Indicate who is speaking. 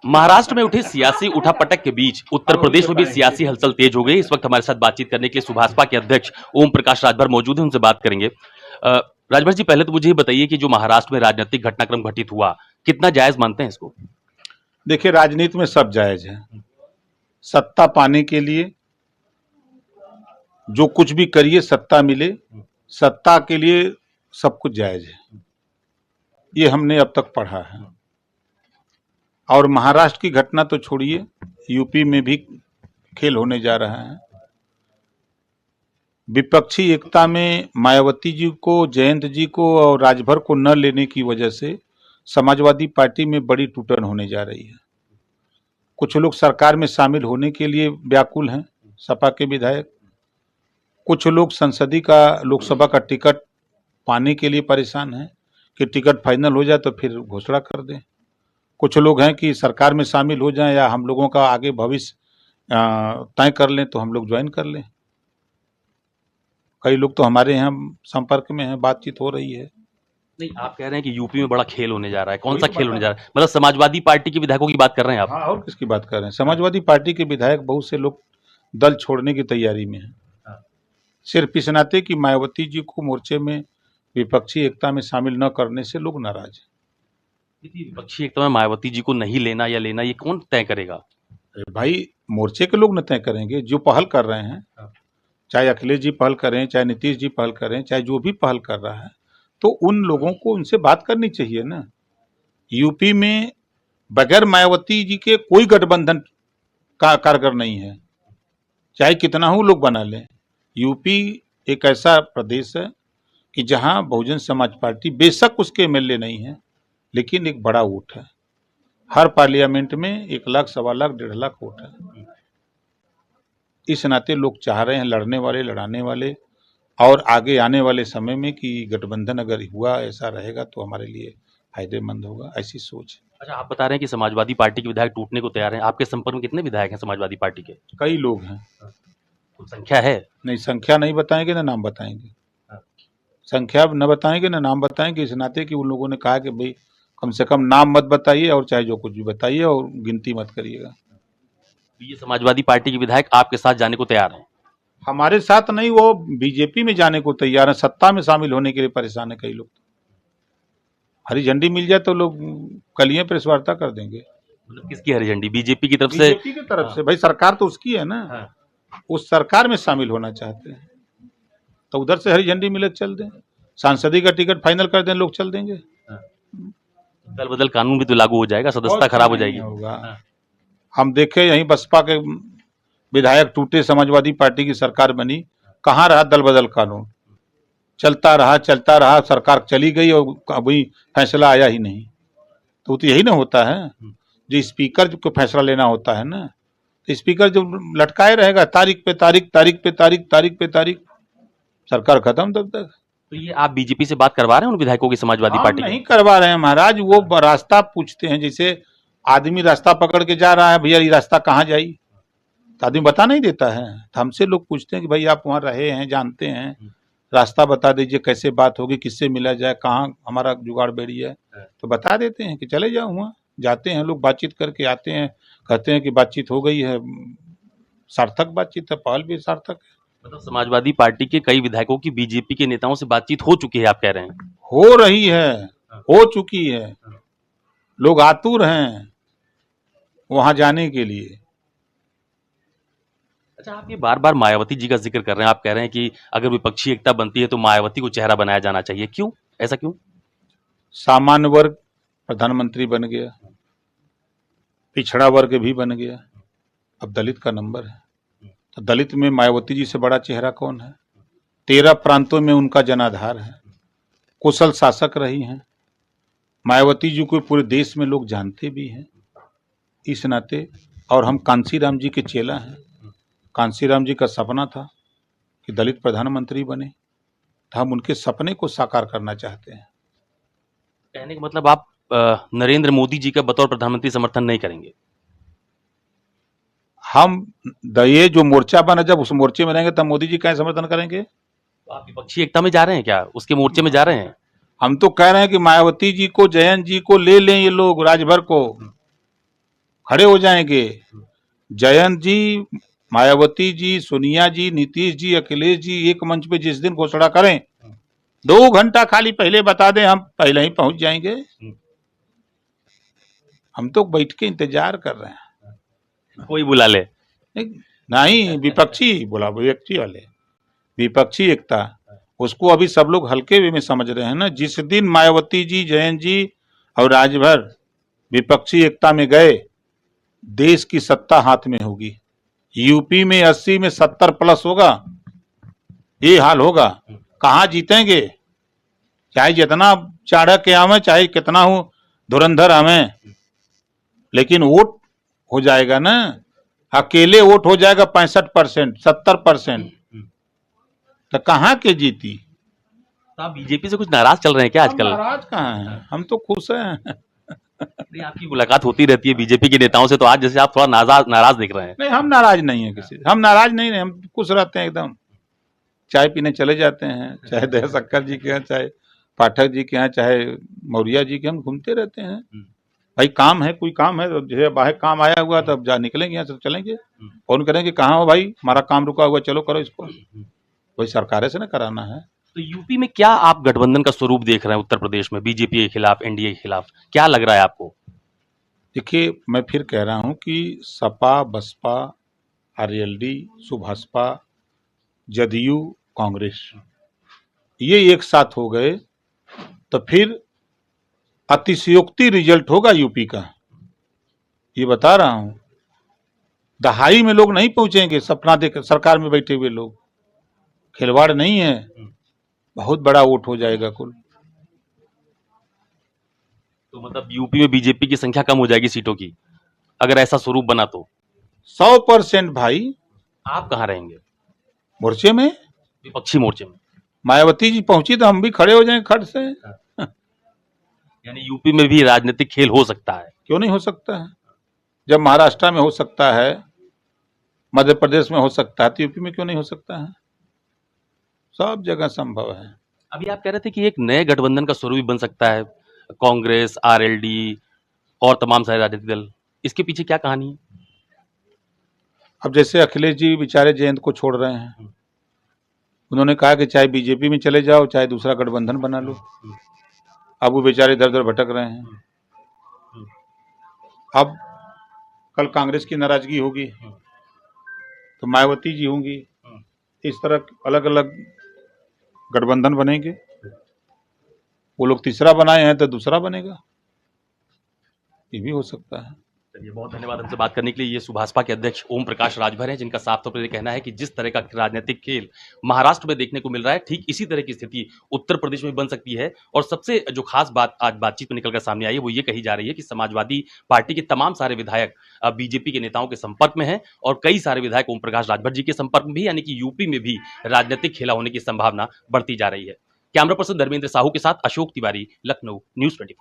Speaker 1: महाराष्ट्र में उठे सियासी उठापटक के बीच उत्तर प्रदेश में भी सियासी हलचल तेज हो गई। इस वक्त हमारे साथ बातचीत करने के लिए सुभाषपा के अध्यक्ष ओम प्रकाश राजभर मौजूद हैं, उनसे बात करेंगे। राजभर जी, पहले तो मुझे ये बताइए कि जो महाराष्ट्र में राजनीतिक घटनाक्रम घटित हुआ, कितना जायज मानते हैं इसको?
Speaker 2: देखिए, राजनीति में सब जायज है। सत्ता पाने के लिए जो कुछ भी करिए, सत्ता मिले, सत्ता के लिए सब कुछ जायज है। ये हमने अब तक पढ़ा है। और महाराष्ट्र की घटना तो छोड़िए, यूपी में भी खेल होने जा रहा है। विपक्षी एकता में मायावती जी को, जयंत जी को और राजभर को न लेने की वजह से समाजवादी पार्टी में बड़ी टूटन होने जा रही है। कुछ लोग सरकार में शामिल होने के लिए व्याकुल हैं, सपा के विधायक। कुछ लोग संसदीय का, लोकसभा का टिकट पाने के लिए परेशान हैं कि टिकट फाइनल हो जाए तो फिर घोषणा कर दें। कुछ लोग हैं कि सरकार में शामिल हो जाएं या हम लोगों का आगे भविष्य तय कर लें तो हम लोग ज्वाइन कर लें। कई लोग तो हमारे यहाँ संपर्क में हैं, बातचीत हो रही है।
Speaker 1: नहीं, आप कह रहे हैं कि यूपी में बड़ा खेल होने जा रहा है। कौन सा खेल होने जा रहा है? मतलब समाजवादी पार्टी के विधायकों की बात कर रहे हैं आप?
Speaker 2: हाँ, और किसकी बात कर रहे हैं? समाजवादी पार्टी के विधायक बहुत से लोग दल छोड़ने की तैयारी में हैं, सिर्फ इस नाते कि मायावती जी को मोर्चे में विपक्षी एकता में शामिल न करने से लोग नाराज हैं।
Speaker 1: विपक्षी एकता में मायावती जी को नहीं लेना या लेना, ये कौन तय करेगा?
Speaker 2: अरे भाई, मोर्चे के लोग न तय करेंगे। जो पहल कर रहे हैं, चाहे अखिलेश जी पहल करें, चाहे नीतीश जी पहल करें, चाहे जो भी पहल कर रहा है, तो उन लोगों को उनसे बात करनी चाहिए ना। यूपी में बगैर मायावती जी के कोई गठबंधन का कारगर नहीं है, चाहे कितना हो लोग बना लें। यूपी एक ऐसा प्रदेश है कि जहां बहुजन समाज पार्टी, बेशक उसके एमएलए नहीं है, लेकिन एक बड़ा वोट है। हर पार्लियामेंट में 1 लाख, 1.25 लाख, 1.5 लाख वोट है। इस नाते लोग चाह रहे हैं, लड़ने वाले, लड़ाने वाले और आगे आने वाले समय में कि गठबंधन अगर हुआ, ऐसा रहेगा तो हमारे लिए फायदेमंद होगा, ऐसी सोच है।
Speaker 1: अच्छा, आप बता रहे हैं कि समाजवादी पार्टी के विधायक टूटने को तैयार हैं। आपके संपर्क में कितने विधायक हैं समाजवादी पार्टी के?
Speaker 2: कई लोग हैं।
Speaker 1: तो संख्या है?
Speaker 2: नहीं, संख्या नहीं बताएंगे ना नाम बताएंगे। संख्या न बताएंगे ना नाम बताएंगे, इस नाते कि उन लोगों ने कहा कि भाई कम से कम नाम मत बताइए और चाहे जो कुछ भी बताइए और गिनती मत करिएगा।
Speaker 1: ये समाजवादी पार्टी के विधायक आपके साथ जाने को तैयार हैं?
Speaker 2: हमारे साथ नहीं, वो बीजेपी में जाने को तैयार है, सत्ता में शामिल होने के लिए परेशान है कई लोग। हरी झंडी मिल जाए तो लोग कलियां प्रेस वार्ता कर देंगे।
Speaker 1: मतलब किसकी हरी झंडी? बीजेपी की तरफ से?
Speaker 2: बीजेपी की तरफ से। भाई, सरकार तो उसकी है ना, उस सरकार में शामिल होना चाहते हैं तो उधर से हरी झंडी मिले चल दें। सांसदीय का टिकट फाइनल कर दें, लोग चल देंगे।
Speaker 1: दल बदल कानून भी तो लागू हो जाएगा, सदस्यता खराब हो जाएगी।
Speaker 2: होगा। हम देखे यहीं बसपा के विधायक टूटे, समाजवादी पार्टी की सरकार बनी, कहाँ रहा दल बदल कानून? चलता रहा, सरकार चली गई और अभी फैसला आया ही नहीं। तो यही ना होता है, जो स्पीकर को फैसला लेना होता है ना, तो स्पीकर जो लटकाए रहेगा तारीख पे तारीख, तारीख पे तारीख, तारीख पे तारीख, सरकार खत्म तब तक।
Speaker 1: तो ये आप बीजेपी से बात करवा रहे हैं उन विधायकों की समाजवादी पार्टी?
Speaker 2: नहीं करवा रहे हैं महाराज, वो रास्ता पूछते हैं। जैसे आदमी रास्ता पकड़ के जा रहा है, भैया ये रास्ता कहाँ जाई, तो आदमी बता नहीं देता है, तो हमसे लोग पूछते हैं कि भाई आप वहाँ रहे हैं, जानते हैं, रास्ता बता दीजिए, कैसे बात होगी, किससे मिला जाए, कहाँ हमारा जुगाड़ बेड़ी है, तो बता देते हैं कि चले जाओ वहाँ। जाते हैं लोग, बातचीत करके आते हैं, कहते हैं कि बातचीत हो गई है, सार्थक बातचीत है, पहल भी सार्थक है।
Speaker 1: मतलब समाजवादी पार्टी के कई विधायकों की बीजेपी के नेताओं से बातचीत हो चुकी है, आप कह रहे हैं?
Speaker 2: हो रही है, हो चुकी है। लोग आतुर हैं वहां जाने के लिए।
Speaker 1: अच्छा, आप ये बार बार मायावती जी का जिक्र कर रहे हैं। आप कह रहे हैं कि अगर विपक्षी एकता बनती है तो मायावती को चेहरा बनाया जाना चाहिए। क्यों, ऐसा क्यों?
Speaker 2: सामान्य वर्ग प्रधानमंत्री बन गया, पिछड़ा वर्ग भी बन गया, अब दलित का नंबर है, तो दलित में मायावती जी से बड़ा चेहरा कौन है? 13 प्रांतों में उनका जनाधार है, कुशल शासक रही हैं। मायावती जी को पूरे देश में लोग जानते भी हैं। इस नाते, और हम कांशीराम जी के चेला हैं। कांशीराम जी का सपना था कि दलित प्रधानमंत्री बने, तो हम उनके सपने को साकार करना चाहते हैं।
Speaker 1: कहने का मतलब आप नरेंद्र मोदी जी का बतौर प्रधानमंत्री समर्थन नहीं करेंगे?
Speaker 2: हम ये जो मोर्चा बना, जब उस मोर्चे में रहेंगे तब मोदी जी का समर्थन करेंगे।
Speaker 1: तो आप विपक्षी एकता में जा रहे हैं क्या? उसके मोर्चे में जा रहे हैं?
Speaker 2: हम तो कह रहे हैं कि मायावती जी को, जयंत जी को ले लें ये लोग, राजभर को। खड़े हो जाएंगे। जयंत जी, मायावती जी, सोनिया जी, नीतीश जी, अखिलेश जी एक मंच पे जिस दिन घोषणा करें, 2 घंटा खाली पहले बता दें, हम पहले ही पहुंच जाएंगे। हम तो बैठ के इंतजार कर रहे हैं।
Speaker 1: कोई बुला ले।
Speaker 2: नहीं, विपक्षी बोला, विपक्षी वाले, विपक्षी एकता, उसको अभी सब लोग हल्के वे में समझ रहे हैं ना। जिस दिन मायावती जी, जयंत जी और राजभर विपक्षी एकता में गए, देश की सत्ता हाथ में होगी। यूपी में 80 में 70 प्लस होगा, ये हाल होगा। कहाँ जीतेंगे? चाहे जितना चाणक्य के आवे, चाहे कितना हो धुरंधर आवे, लेकिन वोट हो जाएगा ना। अकेले वोट हो जाएगा 65%, 70%, तो कहाँ के जीती?
Speaker 1: तो आप बीजेपी से कुछ नाराज चल रहे हैं क्या
Speaker 2: हम
Speaker 1: आजकल?
Speaker 2: नाराज कहाँ हैं, हम तो खुश हैं।
Speaker 1: नहीं, आपकी मुलाकात होती रहती है बीजेपी के नेताओं से, तो आज जैसे आप थोड़ा नाराज दिख रहे हैं।
Speaker 2: नहीं, हम नाराज नहीं है किसी से, हम नाराज नहीं है, हम खुश रहते हैं एकदम। चाय पीने चले जाते हैं, चाहे दया शक्कर जी के यहाँ, चाहे पाठक जी के यहाँ, चाहे मौर्या जी के, हम घूमते रहते हैं। भाई काम है, कोई काम है तो जैसे बाहर काम आया हुआ तब जा निकलेंगे यहाँ से, चलेंगे, फोन करेंगे कहाँ हो भाई, हमारा काम रुका हुआ, चलो करो इसको। कोई सरकार से ना कराना है।
Speaker 1: तो यूपी में क्या आप गठबंधन का स्वरूप देख रहे हैं? उत्तर प्रदेश में बीजेपी के खिलाफ, एनडीए के खिलाफ क्या लग रहा है आपको?
Speaker 2: देखिए, मैं फिर कह रहा हूं कि सपा, बसपा, आरएलडी, सुभाषपा, जदयू, कांग्रेस, ये एक साथ हो गए तो फिर अतिशयोक्ति रिजल्ट होगा यूपी का, ये बता रहा हूं। दहाई में लोग नहीं पहुंचेंगे, सपना देख सरकार में बैठे हुए लोग, खिलवाड़ नहीं है, बहुत बड़ा वोट हो जाएगा कुल।
Speaker 1: तो मतलब यूपी में बीजेपी की संख्या कम हो जाएगी सीटों की, अगर ऐसा स्वरूप बना तो?
Speaker 2: 100% भाई।
Speaker 1: आप कहाँ रहेंगे
Speaker 2: मोर्चे में?
Speaker 1: विपक्षी मोर्चे में?
Speaker 2: मायावती जी पहुंची तो हम भी खड़े हो जाएं खड़ से।
Speaker 1: यानी यूपी में भी राजनीतिक खेल हो सकता है?
Speaker 2: क्यों नहीं हो सकता है? जब महाराष्ट्र में हो सकता है, मध्य प्रदेश में हो सकता है, तो यूपी में क्यों नहीं हो सकता है? सब जगह संभव है।
Speaker 1: अभी आप कह रहे थे कि एक नए गठबंधन का स्वरूप भी बन सकता है, कांग्रेस, आरएलडी और तमाम सारे राजनीतिक दल, इसके पीछे क्या कहानी है?
Speaker 2: अब जैसे अखिलेश जी बेचारे जयंत को छोड़ रहे हैं, उन्होंने कहा कि चाहे बीजेपी में चले जाओ, चाहे दूसरा गठबंधन बना लो। अब वो बेचारे इधर उधर भटक रहे हैं। अब कल कांग्रेस की नाराजगी होगी तो मायावती जी होंगी, इस तरह अलग अलग गठबंधन बनेंगे। वो लोग तीसरा बनाए हैं तो दूसरा बनेगा, ये भी हो सकता है।
Speaker 1: चलिए, बहुत धन्यवाद हमसे बात करने के लिए। ये सुभाषपा के अध्यक्ष ओम प्रकाश राजभर हैं, जिनका साफ तौर पर कहना है कि जिस तरह का राजनीतिक खेल महाराष्ट्र में देखने को मिल रहा है, ठीक इसी तरह की स्थिति उत्तर प्रदेश में बन सकती है। और सबसे जो खास बात आज बातचीत में निकलकर सामने आई है, वो ये कही जा रही है कि समाजवादी पार्टी के तमाम सारे विधायक अब बीजेपी के नेताओं के संपर्क में हैं, और कई सारे विधायक ओम प्रकाश राजभर जी के संपर्क में भी, यानी कि यूपी में भी राजनीतिक खेला होने की संभावना बढ़ती जा रही है। कैमरा पर्सन धर्मेंद्र साहू के साथ अशोक तिवारी, लखनऊ, न्यूज़ 24।